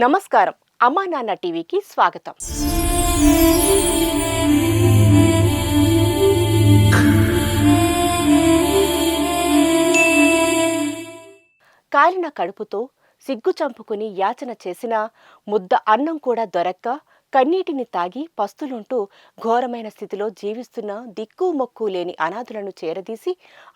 నమస్కారం. అమ్మా నాన్న టీవీకి స్వాగతం. కాలిన కడుపుతో సిగ్గు చంపుకుని యాచన చేసిన ముద్ద అన్నం కూడా దొరక్క కన్నీటిని తాగి పస్తులుంటూ ఘోరమైన స్థితిలో జీవిస్తున్న దిక్కు మొక్కు లేని అనాథులను చేరదీసి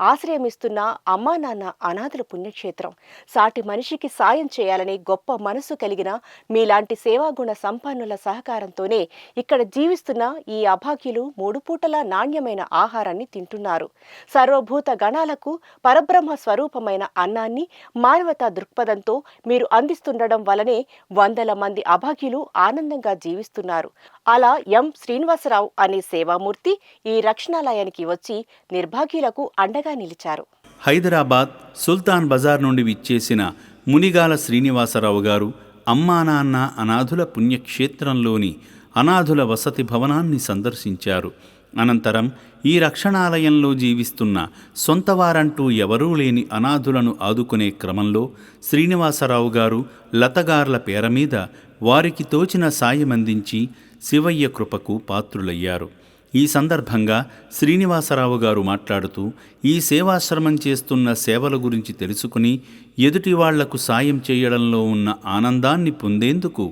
ఆశ్రయమిస్తున్న అమ్మా నాన్న అనాథుల పుణ్యక్షేత్రం. సాటి మనిషికి సాయం చేయాలనే గొప్ప మనసు కలిగిన మీలాంటి సేవాగుణ సంపన్నుల సహకారంతోనే ఇక్కడ జీవిస్తున్న ఈ అభాగ్యులు 3 పూటల నాణ్యమైన ఆహారాన్ని తింటున్నారు. సర్వభూత గణాలకు పరబ్రహ్మ స్వరూపమైన అన్నాన్ని మానవతా దృక్పథంతో మీరు అందిస్తుండడం వలనే వందల మంది అభాగ్యులు ఆనందంగా జీవిస్తున్నారు. అలా ఎం శ్రీనివాసరావు అనే సేవామూర్తి ఈ రక్షణాలయానికి వచ్చి నిర్భాగ్యులకు అండగా నిలిచారు. హైదరాబాద్ సుల్తాన్ బజార్ నుండి విచ్చేసిన మునిగాల శ్రీనివాసరావు గారు అమ్మా నాన్న అనాథుల పుణ్యక్షేత్రంలోని అనాథుల వసతి భవనాన్ని సందర్శించారు. అనంతరం ఈ రక్షణాలయంలో జీవిస్తున్న సొంతవారంటూ ఎవరూ లేని అనాథులను ఆదుకునే క్రమంలో శ్రీనివాసరావు గారు లతగార్ల పేర మీద వారికి తోచిన సాయమందించి శివయ్య కృపకు పాత్రులయ్యారు. ఈ సందర్భంగా శ్రీనివాసరావు గారు మాట్లాడుతూ ఈ సేవాశ్రమం చేస్తున్న సేవల గురించి తెలుసుకుని ఎదుటి వాళ్లకు సాయం చేయడంలో ఉన్న ఆనందాన్ని పొందేందుకు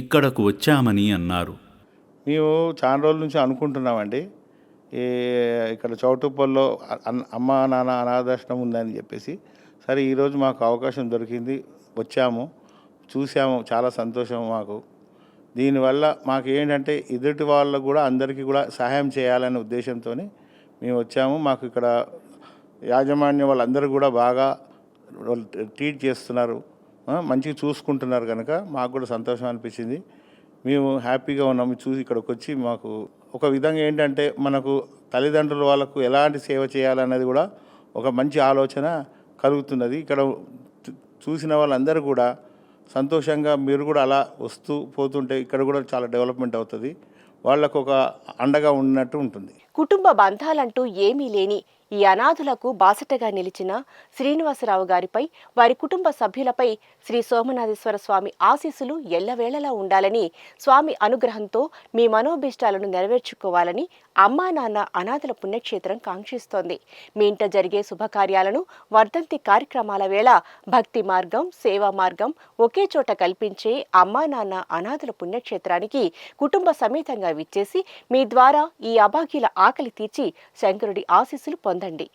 ఇక్కడకు వచ్చామని అన్నారు. మేము చాలా రోజుల నుంచి అనుకుంటున్నామండి, ఇక్కడ చౌటుప్పల్లో అమ్మా నాన్న అనాథాశ్రమం ఉందని చెప్పేసి. సరే ఈరోజు మాకు అవకాశం దొరికింది, వచ్చాము, చూసాము, చాలా సంతోషం మాకు. దీనివల్ల మాకు ఏంటంటే ఎదుటి వాళ్ళకు కూడా అందరికీ కూడా సహాయం చేయాలనే ఉద్దేశంతో మేము వచ్చాము. మాకు ఇక్కడ యాజమాన్యం వాళ్ళందరూ కూడా బాగా ట్రీట్ చేస్తున్నారు, మంచిగా చూసుకుంటున్నారు, కనుక మాకు కూడా సంతోషం అనిపించింది. మేము హ్యాపీగా ఉన్నాము చూసి ఇక్కడికి వచ్చి. మాకు ఒక విధంగా ఏంటంటే మనకు తల్లిదండ్రుల వాళ్ళకు ఎలాంటి సేవ చేయాలన్నది కూడా ఒక మంచి ఆలోచన కలుగుతున్నది. ఇక్కడ చూసిన వాళ్ళందరూ కూడా సంతోషంగా, మీరు కూడా అలా వస్తూ పోతుంటే ఇక్కడ కూడా చాలా డెవలప్మెంట్ అవుతుంది, వాళ్ళకు ఒక అండగా ఉన్నట్టు ఉంటుంది. కుటుంబ బంధాలంటూ ఏమీ లేని ఈ అనాథులకు బాసటగా నిలిచిన శ్రీనివాసరావు గారిపై, వారి కుటుంబ సభ్యులపై శ్రీ సోమనాథేశ్వర స్వామి ఆశీస్సులు ఎల్లవేళలా ఉండాలని, స్వామి అనుగ్రహంతో మీ మనోభీష్టాలను నెరవేర్చుకోవాలని అమ్మా నాన్న అనాథుల పుణ్యక్షేత్రం కాంక్షిస్తోంది. మీ ఇంట జరిగే శుభకార్యాలను, వర్ధంతి కార్యక్రమాల వేళ భక్తి మార్గం, సేవా మార్గం ఒకే చోట కల్పించే అమ్మా నాన్న అనాథుల పుణ్యక్షేత్రానికి కుటుంబ సమేతంగా విచ్చేసి మీ ద్వారా ఈ అభాగ్యుల ఆకలి తీర్చి శంకరుడి ఆశీస్సులు పొందండి.